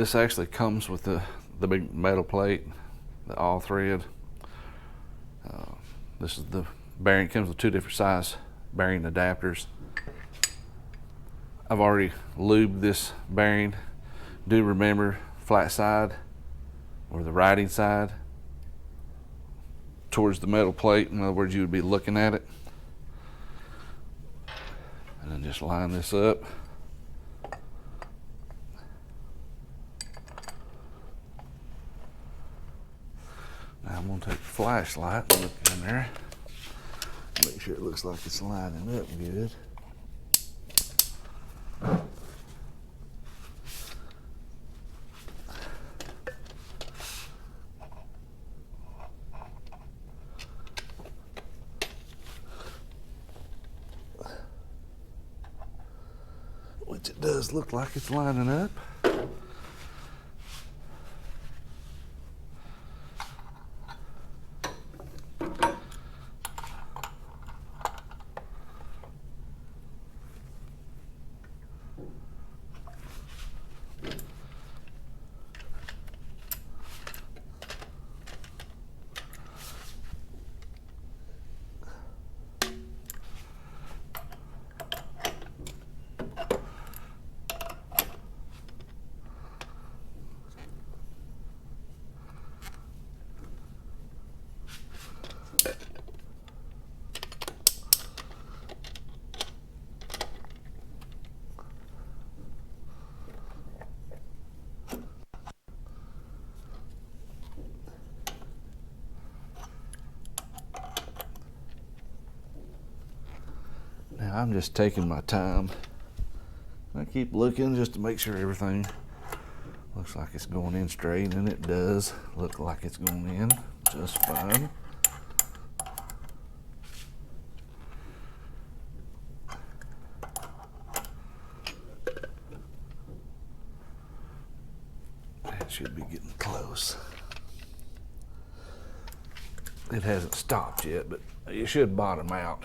This actually comes with the big metal plate, the all thread. This is the bearing. It comes with 2 different size bearing adapters. I've already lubed this bearing. Do remember flat side or the riding side towards the metal plate. In other words, you would be looking at it. And then just line this up. Now I'm going to take the flashlight and look in there. Make sure it looks like it's lining up good. Which it does look like it's lining up. Now I'm just taking my time. I keep looking just to make sure everything looks like it's going in straight, and it does look like it's going in just fine. That should be getting close. It hasn't stopped yet, but it should bottom out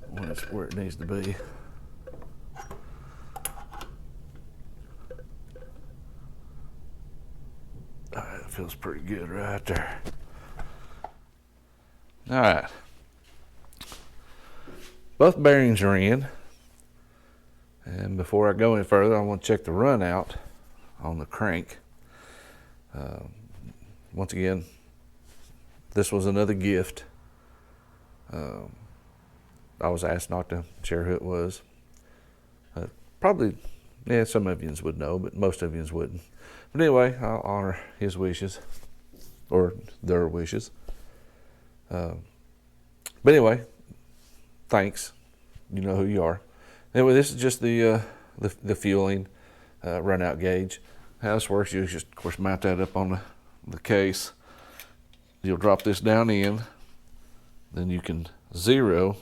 when it's where it needs to be. All right, it feels pretty good right there. All right. Both bearings are in. And before I go any further, I want to check the run out on the crank. Once again, this was another gift. I was asked not to share who it was. Probably, yeah, some of you would know, but most of you wouldn't. But anyway, I'll honor his wishes, or their wishes. But anyway, thanks. You know who you are. Anyway, this is just the fueling run out gauge. How this works, you just, of course, mount that up on the case. You'll drop this down in, then you can zero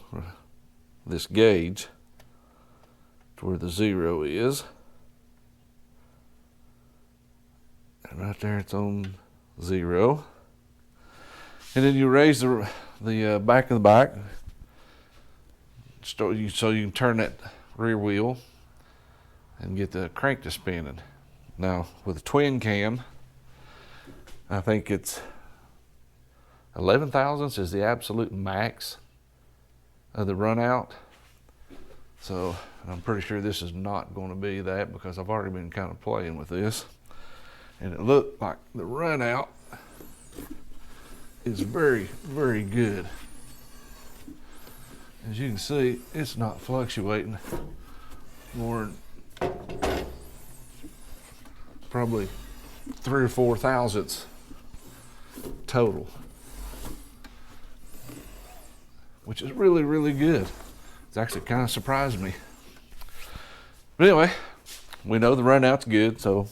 this gauge to where the 0 is. And right there it's on 0. And then you raise the back of the bike so you can turn that rear wheel and get the crank to spinning. Now with a twin cam, I think it's 11 thousandths is the absolute max of the run out. So I'm pretty sure this is not going to be that, because I've already been kind of playing with this, and it looked like the run out is very, very good. As you can see, it's not fluctuating more than probably 3 or 4 thousandths total, which is really, really good. It's actually kind of surprised me. But anyway, we know the run out's good, so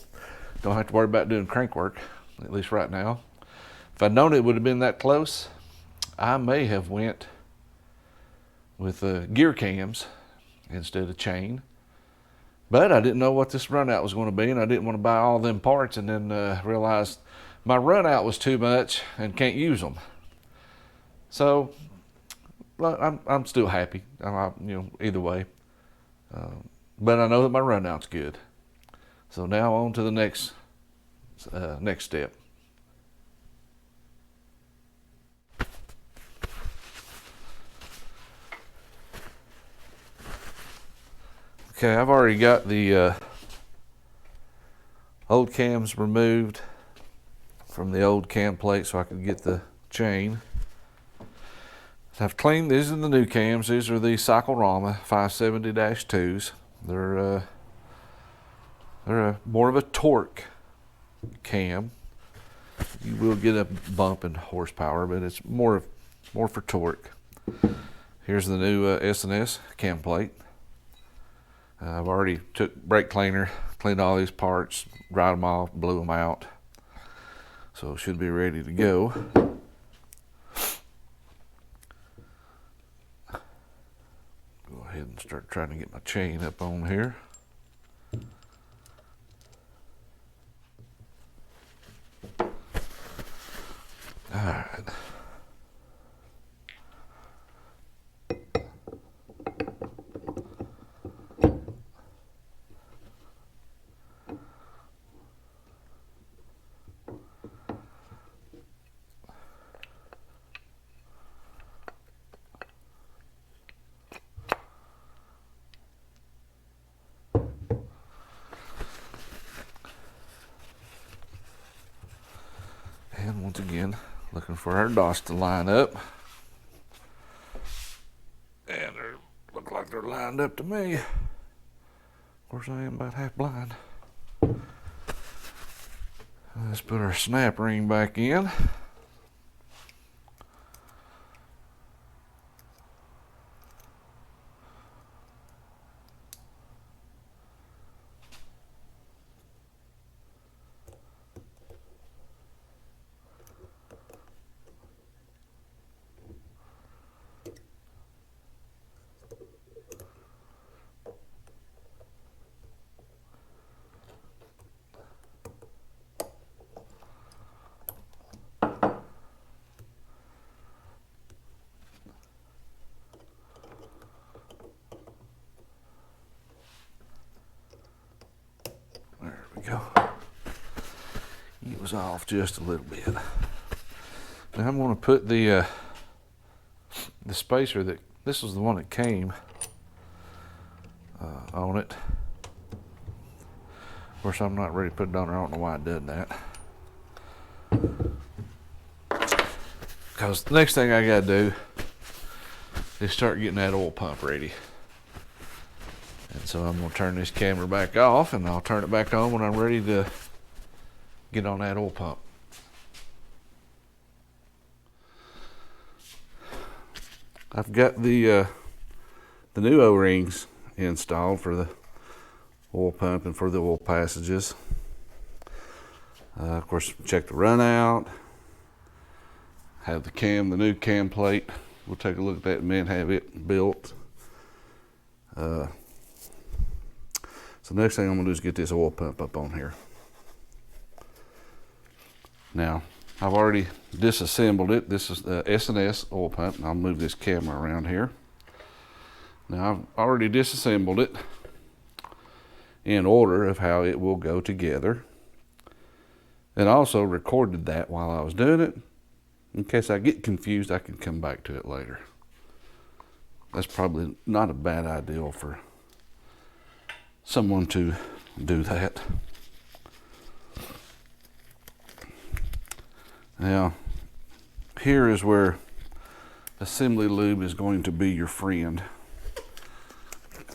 don't have to worry about doing crank work, at least right now. If I'd known it would have been that close, I may have went with gear cams instead of chain. But I didn't know what this run out was going to be, and I didn't want to buy all them parts and then realize my run out was too much and can't use them. So I'm still happy, either way. But I know that my run out's good. So now on to the next step. Okay, I've already got the old cams removed from the old cam plate so I could get the chain. I've cleaned, these are the new cams. These are the Cyclerama 570-2s. They're more of a torque cam. You will get a bump in horsepower, but it's more for torque. Here's the new S&S cam plate. I've already took brake cleaner, cleaned all these parts, dried them off, blew them out. So it should be ready to go. Go ahead and start trying to get my chain up on here. All right. And once again, looking for our dots to line up. And they look like they're lined up to me. Of course, I am about half blind. Let's put our snap ring back in. There we go. It was off just a little bit. Now I'm going to put the spacer that, this was the one that came on it. Of course, I'm not ready to put it on there. I don't know why I did that. Because the next thing I got to do is start getting that oil pump ready. And so I'm going to turn this camera back off, and I'll turn it back on when I'm ready to get on that oil pump. I've got the new O-rings installed for the oil pump and for the oil passages. Of course, check the run out. Have the new cam plate. We'll take a look at that in a minute, have it built. So the next thing I'm gonna do is get this oil pump up on here. Now, I've already disassembled it. This is the S&S oil pump, and I'll move this camera around here. Now, I've already disassembled it in order of how it will go together. And also recorded that while I was doing it. In case I get confused, I can come back to it later. That's probably not a bad idea for someone to do that. Now, here is where assembly lube is going to be your friend.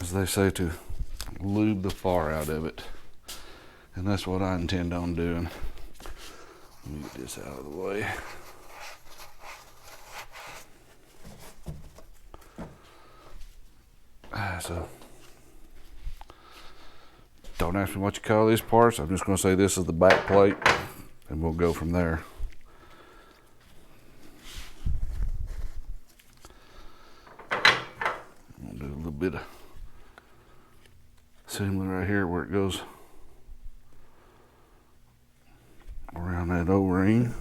As they say, to lube the far out of it. And that's what I intend on doing. Let me get this out of the way. So, don't ask me what you call these parts. I'm just going to say this is the back plate, and we'll go from there. I'll do a little bit of assembly right here where it goes around that O-ring.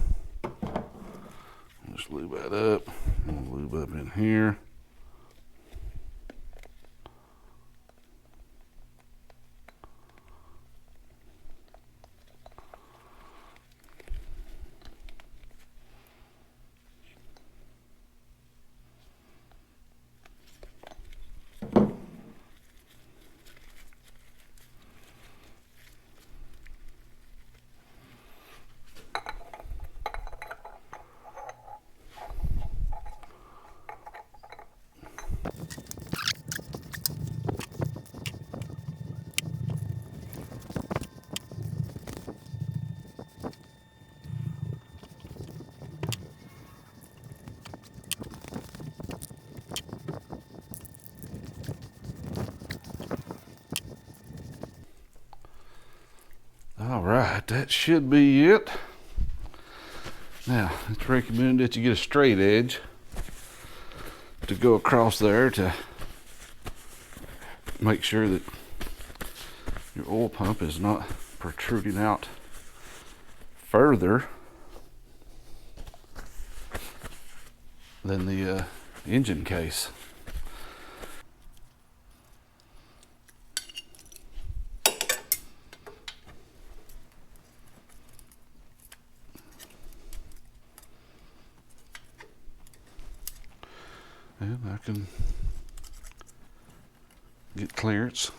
Just lube that up. We'll lube up in here. right, that should be it. Now, it's recommended that you get a straight edge to go across there to make sure that your oil pump is not protruding out further than the engine case. And I can get clearance.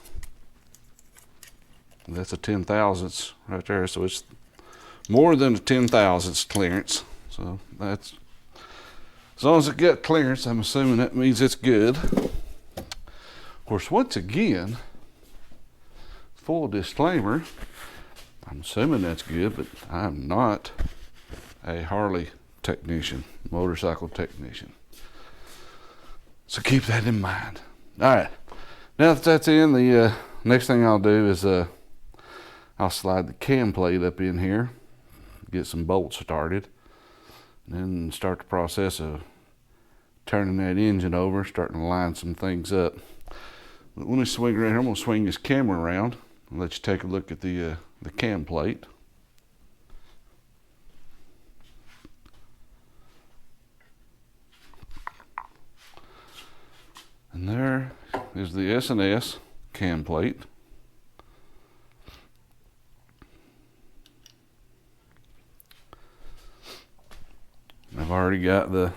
That's a 10,000ths right there, so it's more than a 10,000ths clearance. So that's, as long as it got clearance, I'm assuming that means it's good. Of course, once again, full disclaimer, I'm assuming that's good, but I'm not a Harley technician, motorcycle technician. So keep that in mind. All right, now that that's in, the next thing I'll do is I'll slide the cam plate up in here, get some bolts started, and then start the process of turning that engine over, starting to line some things up. But when I swing around here, I'm going to swing this camera around and let you take a look at the cam plate. And there is the S&S cam plate. I've already got the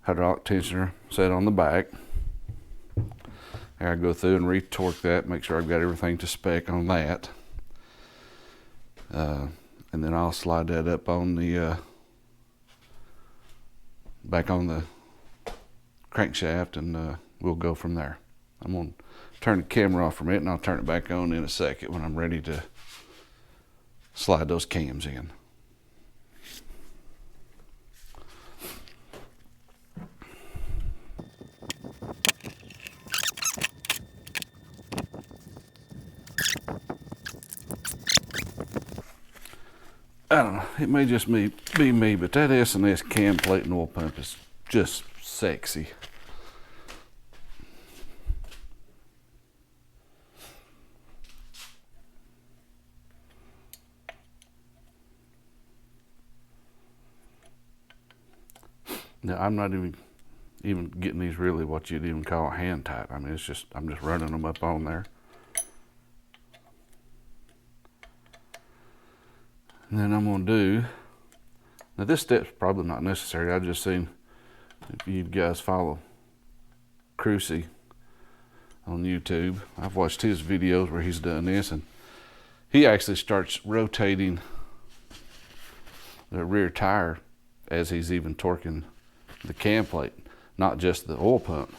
hydraulic tensioner set on the back. I go through and re-torque that, make sure I've got everything to spec on that. And then I'll slide that up on the back on the crankshaft, and we'll go from there. I'm going to turn the camera off for a minute, and I'll turn it back on in a second when I'm ready to slide those cams in. I don't know, it may just be me, but that S&S cam plate and oil pump is just sexy. Now, I'm not even getting these really what you'd even call hand tight. I mean, I'm just running them up on there. And then I'm going to do, now this step's probably not necessary. I've just seen, if you guys follow Crucy on YouTube, I've watched his videos where he's done this, and he actually starts rotating the rear tire as he's even torquing the cam plate, not just the oil pump,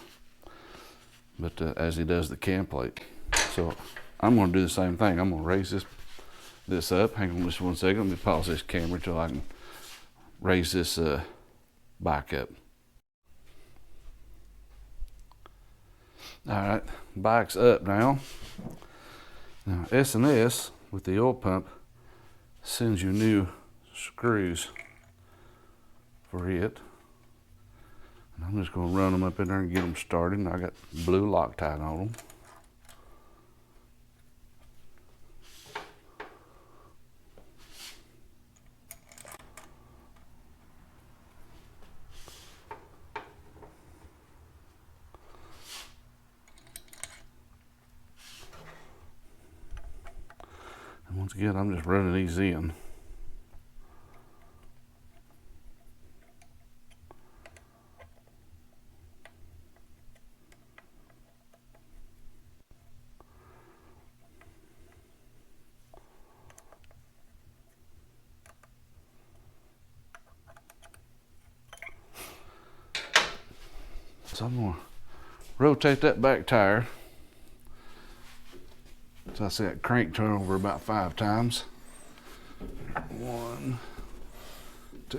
but as he does the cam plate. So I'm going to do the same thing. I'm going to raise this up. Hang on just 1 second. Let me pause this camera till I can raise this bike up. All right, bike's up now. Now S&S with the oil pump sends you new screws for it. And I'm just going to run them up in there and get them started. And I got blue Loctite on them. And once again, I'm just running these in. So I'm going to rotate that back tire. So I see that crank turn over about 5 times. 1, 2,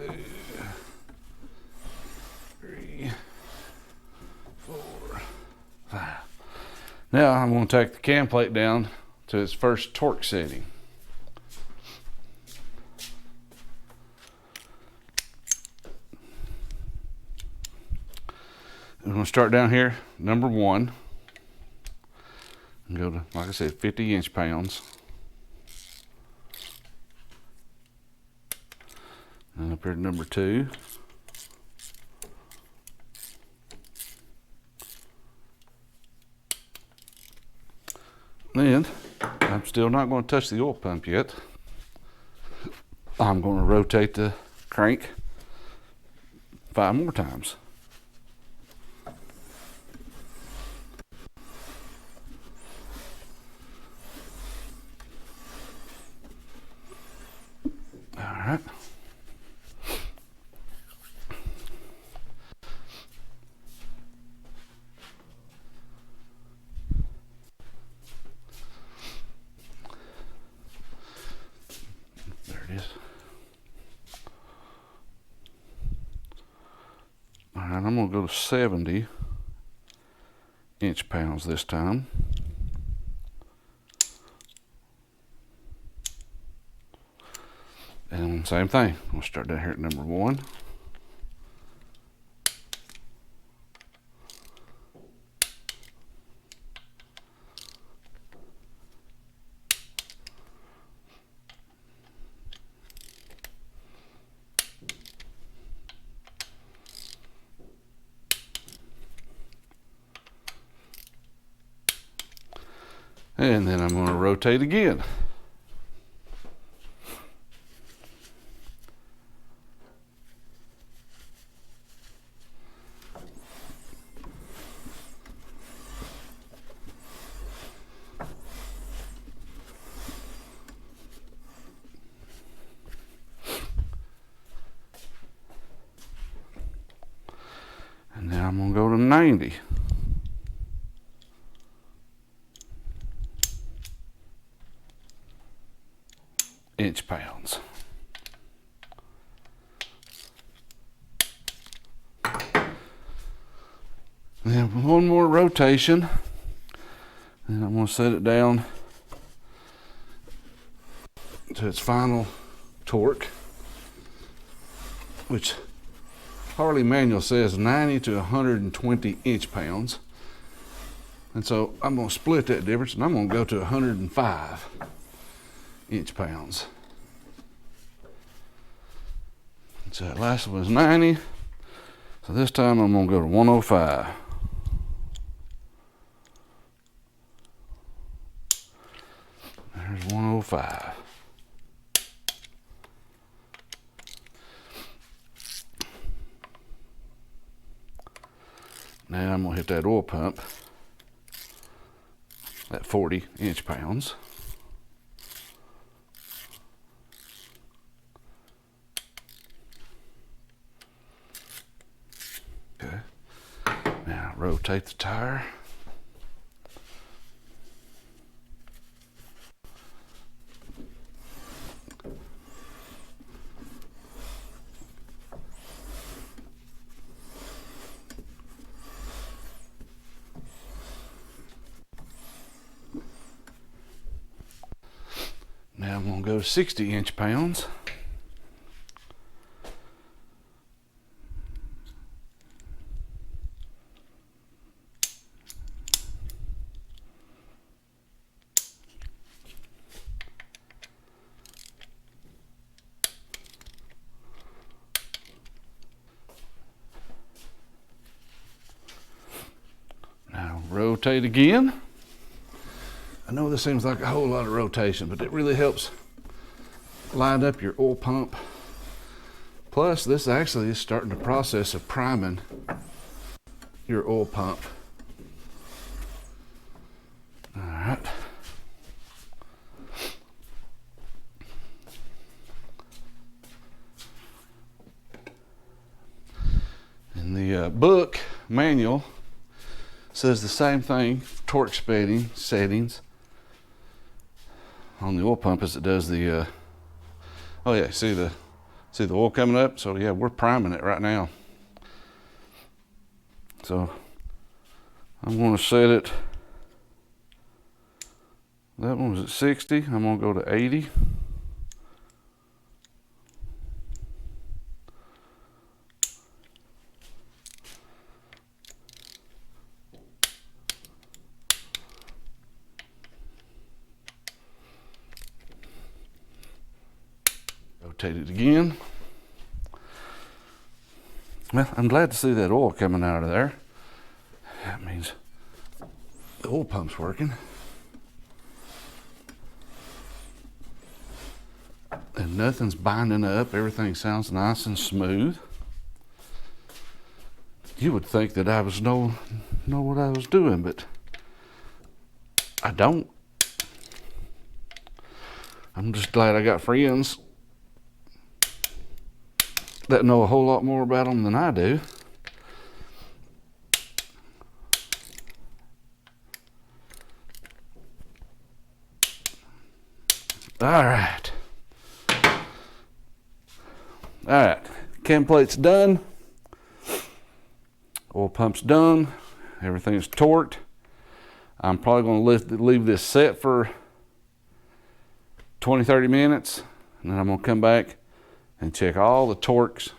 3, 4, 5. Now I'm going to take the cam plate down to its first torque setting. I'm going to start down here, number 1, and go to, like I said, 50 inch-pounds. And up here to number 2. Then, I'm still not going to touch the oil pump yet. I'm going to rotate the crank 5 more times. All right. There it is. All right, I'm going to go to 70 inch-pounds this time. And same thing, we'll start down here at number 1. And then I'm going to rotate again. And now I'm going to go to 90. Inch-pounds. Then one more rotation, and I'm going to set it down to its final torque, which Harley manual says 90 to 120 inch-pounds. And so I'm going to split that difference, and I'm going to go to 105 inch-pounds. So that last one was 90. So this time I'm going to go to 105. There's 105. Now I'm going to hit that oil pump at 40 inch-pounds. Okay. Now rotate the tire. Now I'm going to go to 60 inch-pounds. Now rotate again. I know this seems like a whole lot of rotation, but it really helps line up your oil pump. Plus, this actually is starting the process of priming your oil pump. All right. And the book manual says the same thing, torque settings on the oil pump as it does the oh yeah, see the oil coming up? So yeah, we're priming it right now. So I'm going to set it, that one was at 60, I'm going to go to 80. Rotate it again. Well, I'm glad to see that oil coming out of there. That means the oil pump's working. And nothing's binding up. Everything sounds nice and smooth. You would think that I was know what I was doing, but I don't. I'm just glad I got friends that know a whole lot more about them than I do. All right. All right, cam plate's done. Oil pump's done. Everything's torqued. I'm probably going to leave this set for 20-30 minutes, and then I'm going to come back and check all the torques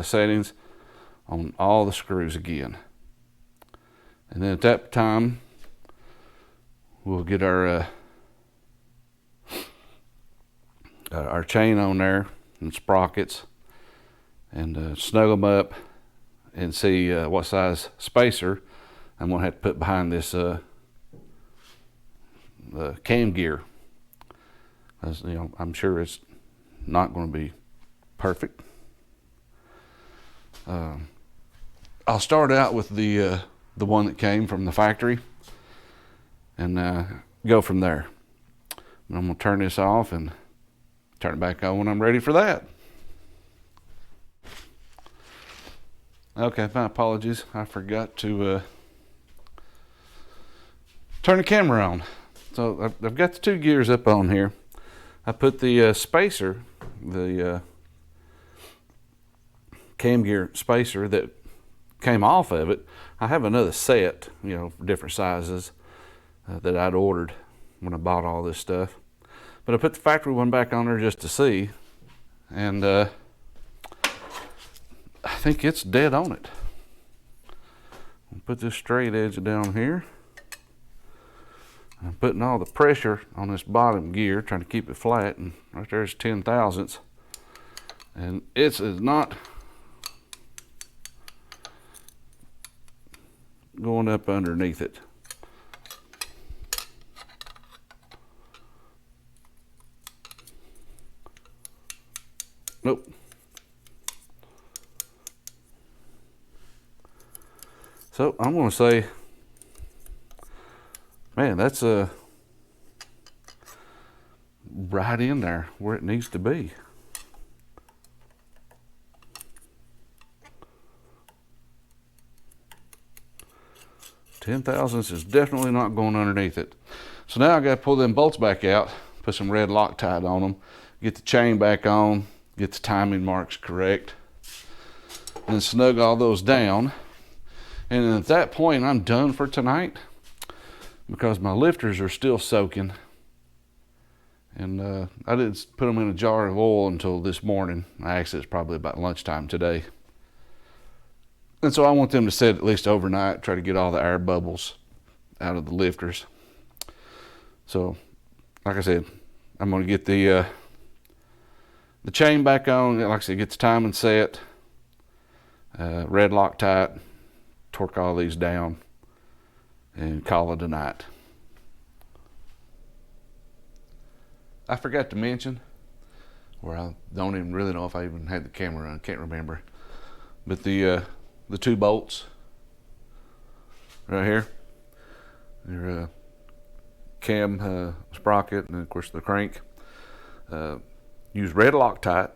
settings on all the screws again. And then at that time, we'll get our chain on there and sprockets, and snug them up and see what size spacer I'm going to have to put behind this cam gear. As you know, I'm sure it's not going to be perfect. I'll start out with the one that came from the factory and go from there. And I'm going to turn this off and turn it back on when I'm ready for that. Okay, my apologies. I forgot to turn the camera on. So I've got the two gears up on here. I put the spacer, the cam gear spacer that came off of it. I have another set, you know, for different sizes that I'd ordered when I bought all this stuff. But I put the factory one back on there just to see, and I think it's dead on it. I'll put this straight edge down here. I'm putting all the pressure on this bottom gear, trying to keep it flat, and right there's 10 thousandths. And it's not going up underneath it. Nope. So I'm going to say, man, that's right in there where it needs to be. Ten thousandths is definitely not going underneath it. So now I got to pull them bolts back out, put some red Loctite on them, get the chain back on, get the timing marks correct, and snug all those down. And at that point, I'm done for tonight because my lifters are still soaking. And I didn't put them in a jar of oil until this morning. Actually, it's probably about lunchtime today. And so I want them to set at least overnight, try to get all the air bubbles out of the lifters. So, like I said, I'm going to get the chain back on. Like I said, get the timing set, red Loctite, torque all these down, and call it a night. I forgot to mention, or I don't even really know if I even had the camera on, can't remember, but the two bolts right here, your cam sprocket, and of course the crank, use red Loctite.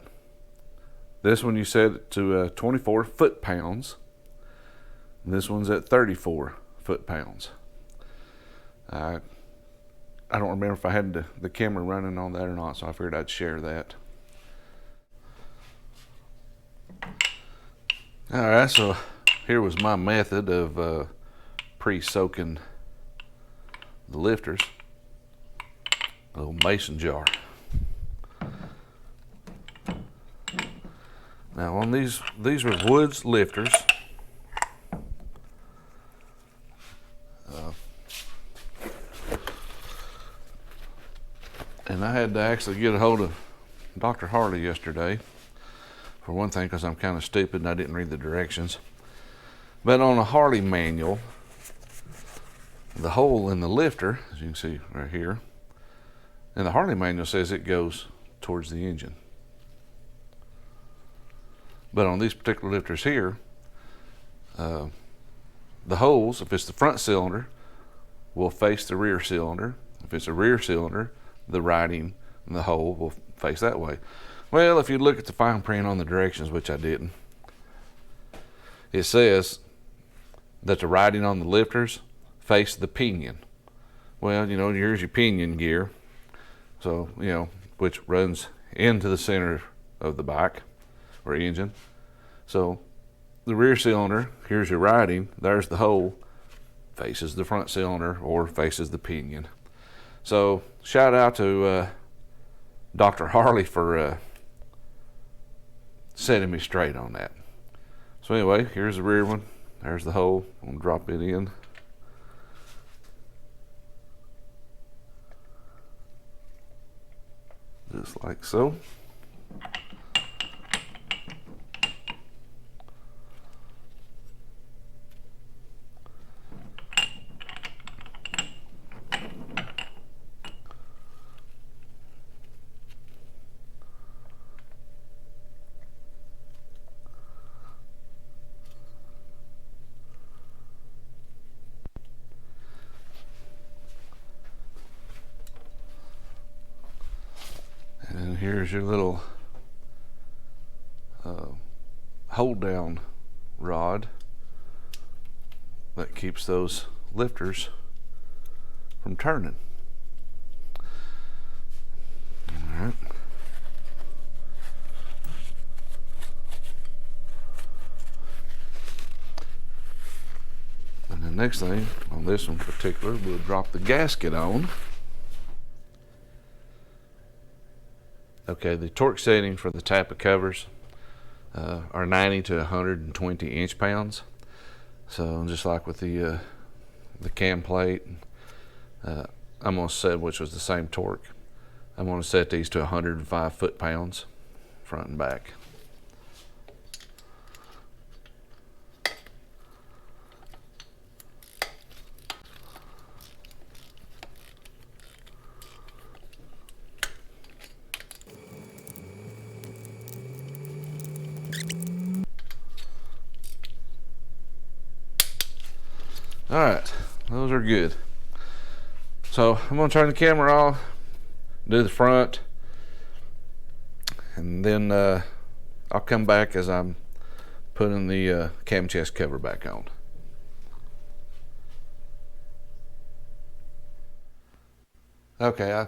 This one you set it to 24 foot-pounds. This one's at 34 foot-pounds. I don't remember if I had the camera running on that or not, so I figured I'd share that. All right, so here was my method of pre-soaking the lifters. A little mason jar. Now on these are Woods lifters. And I had to actually get a hold of Dr. Harley yesterday. For one thing, because I'm kind of stupid and I didn't read the directions. But on a Harley manual, the hole in the lifter, as you can see right here, and the Harley manual says it goes towards the engine. But on these particular lifters here, the holes, if it's the front cylinder, will face the rear cylinder. If it's a rear cylinder, the writing and the hole will face that way. Well, if you look at the fine print on the directions, which I didn't, it says that the writing on the lifters face the pinion. Well, here's your pinion gear, so, which runs into the center of the bike or engine. So the rear cylinder, here's your writing, there's the hole, faces the front cylinder or faces the pinion. So shout out to Dr. Harley for setting me straight on that. So anyway, here's the rear one, there's the hole, I'm gonna drop it in. Just like so. And here's your little hold down rod that keeps those lifters from turning. All right. And the next thing on this one in particular, we'll drop the gasket on. Okay, the torque setting for the type of covers are 90 to 120 inch-pounds. So just like with the cam plate, I'm going to set, which was the same torque, I'm going to set these to 105 foot-pounds, front and back. All right, those are good. So I'm gonna turn the camera off, do the front, and then I'll come back as I'm putting the cam chest cover back on. Okay, I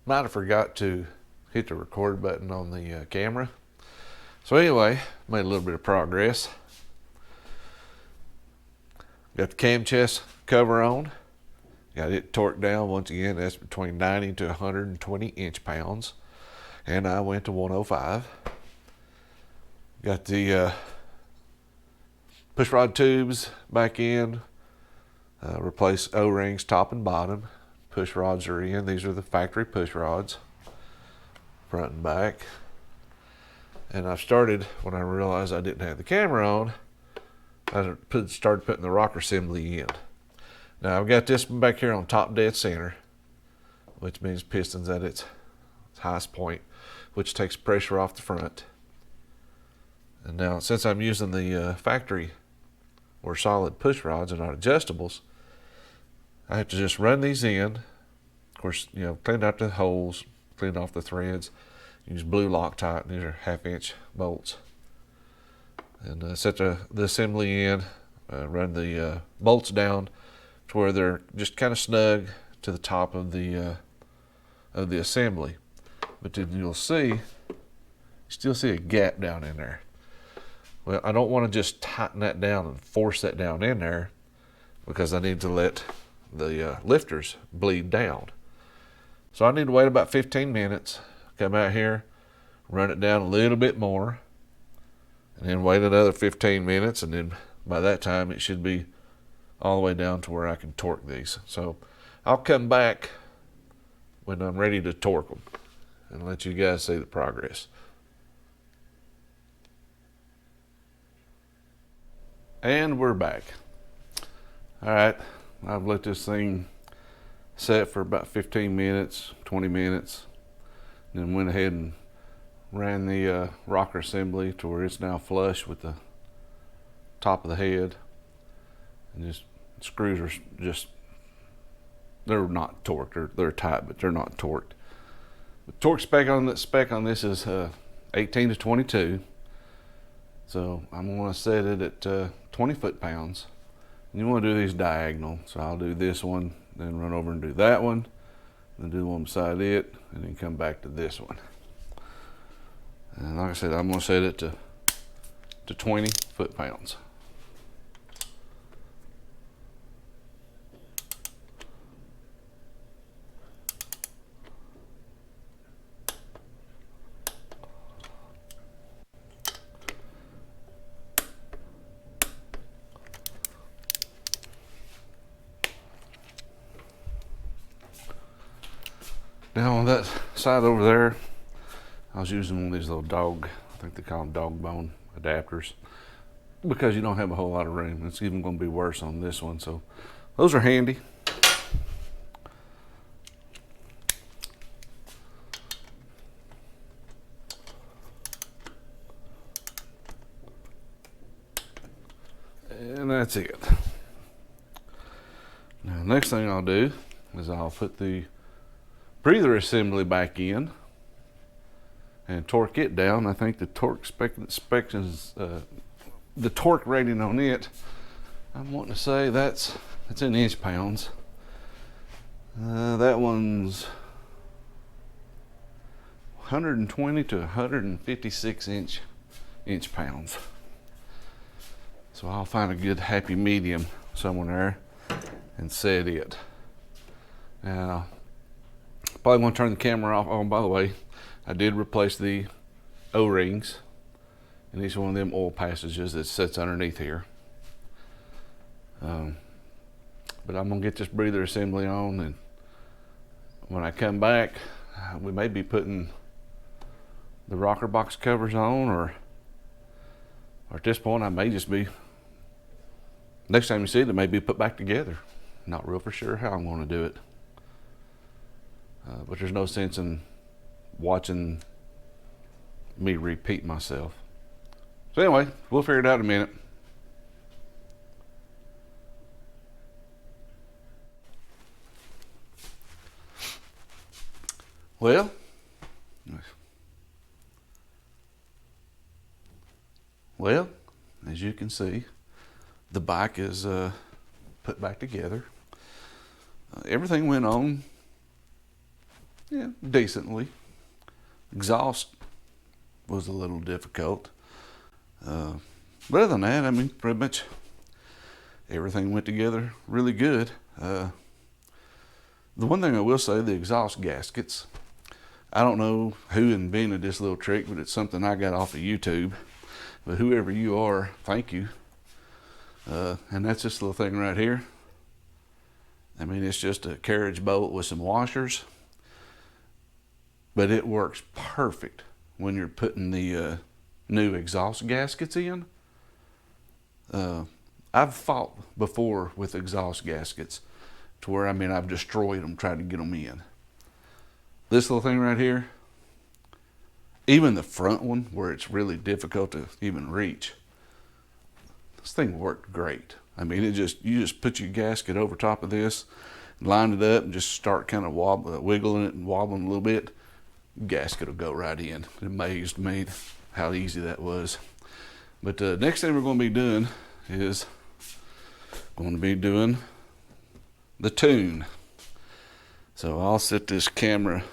might have forgot to hit the record button on the camera. So anyway, made a little bit of progress. Got the cam chest cover on. Got it torqued down. Once again, that's between 90 to 120 inch-pounds. And I went to 105. Got the push rod tubes back in. Replace O-rings top and bottom. Push rods are in. These are the factory push rods, front and back. And I started, when I realized I didn't have the camera on, I started putting the rocker assembly in. Now I've got this one back here on top dead center, which means piston's at its highest point, which takes pressure off the front. And now since I'm using the factory or solid push rods and not adjustables, I have to just run these in. Of course, clean out the holes, clean off the threads, use blue Loctite, and these are 1/2 inch bolts. And set the assembly in, run the bolts down to where they're just kind of snug to the top of the assembly. But then you'll still see a gap down in there. Well, I don't want to just tighten that down and force that down in there, because I need to let the lifters bleed down. So I need to wait about 15 minutes, come out here, run it down a little bit more, and then wait another 15 minutes, and then by that time it should be all the way down to where I can torque these. So I'll come back when I'm ready to torque them. and let you guys see the progress. And we're back. All right, I've let this thing set for about 15 minutes, 20 minutes, then went ahead and ran the rocker assembly to where it's now flush with the top of the head. And just screws are just, they're not torqued. They're tight, but they're not torqued. The torque spec on this is 18 to 22. So I'm going to set it at 20 foot-pounds. And you want to do these diagonal. So I'll do this one, then run over and do that one, then do one beside it, and then come back to this one. And like I said, I'm going to set it to 20 foot-pounds. Now on that side over there, I was using one of these little I think they call them dog bone adapters, because you don't have a whole lot of room. It's even going to be worse on this one, so those are handy. And that's it. Now next thing I'll do is I'll put the breather assembly back in and torque it down. I think the torque the torque rating on it, I'm wanting to say that's in inch-pounds. That one's 120 to 156 inch-pounds. So I'll find a good happy medium somewhere there and set it. Now, probably want to turn the camera off. Oh, by the way, I did replace the O-rings in each one of them oil passages that sits underneath here. But I'm gonna get this breather assembly on, and when I come back, we may be putting the rocker box covers on, or at this point I may just be, next time you see it, it may be put back together. Not real for sure how I'm going to do it. But there's no sense in watching me repeat myself. So anyway, we'll figure it out in a minute. Well, as you can see, the bike is put back together. Everything went on, yeah, decently. Exhaust was a little difficult. But other than that, I mean, pretty much everything went together really good. The one thing I will say, the exhaust gaskets, I don't know who invented this little trick, but it's something I got off of YouTube. But whoever you are, thank you. And that's this little thing right here. I mean, it's just a carriage bolt with some washers, but it works perfect when you're putting the new exhaust gaskets in. I've fought before with exhaust gaskets to where, I mean, I've destroyed them trying to get them in. This little thing right here, even the front one where it's really difficult to even reach, this thing worked great. I mean, you just put your gasket over top of this, line it up, and just start kind of wiggling it and wobbling a little bit. Gasket will go right in. It amazed me how easy that was. But the next thing we're going to be doing is the tune. So I'll set this camera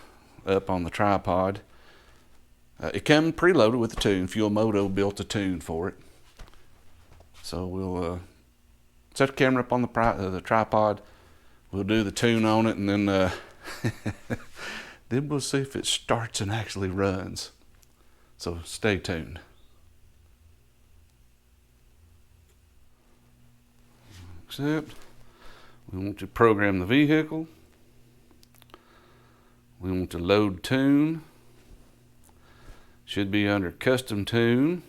up on the tripod. It came preloaded with the tune. Fuel Moto built the tune for it. So we'll set the camera up on the tripod. We'll do the tune on it, and then then we'll see if it starts and actually runs. So stay tuned. Except we want to program the vehicle. We want to load tune. Should be under custom tune.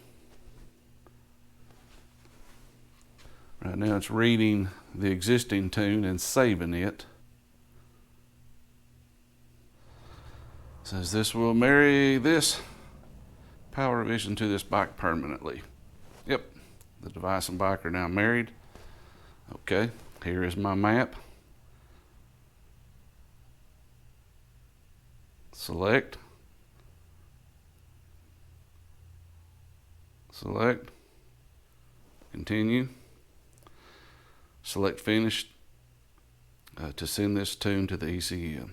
Right now it's reading the existing tune and saving it. Says this will marry this power revision to this bike permanently. Yep, the device and bike are now married. Okay, here is my map. Select. Select. Continue. Select finish to send this tune to the ECM.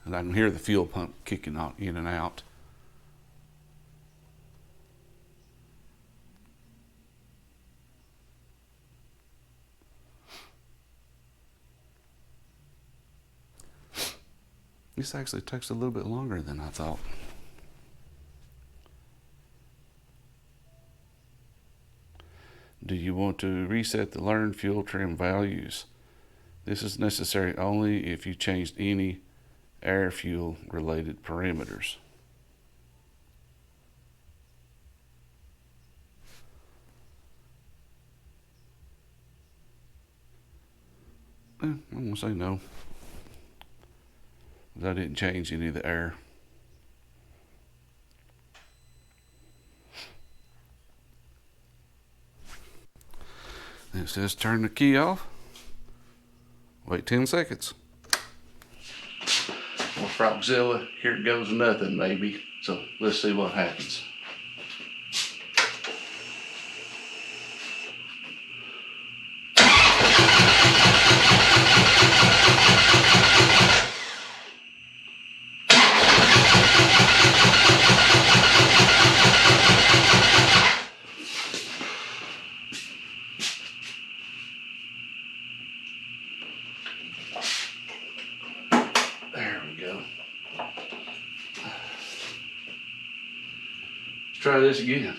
And I can hear the fuel pump kicking on in and out. This actually takes a little bit longer than I thought. Do you want to reset the learned fuel trim values? This is necessary only if you changed any air fuel related parameters. I'm going to say no. I didn't change any of the air. It says turn the key off. Wait 10 seconds. Well, Frogzilla, here goes nothing maybe. So let's see what happens. There we go. Let's try this again.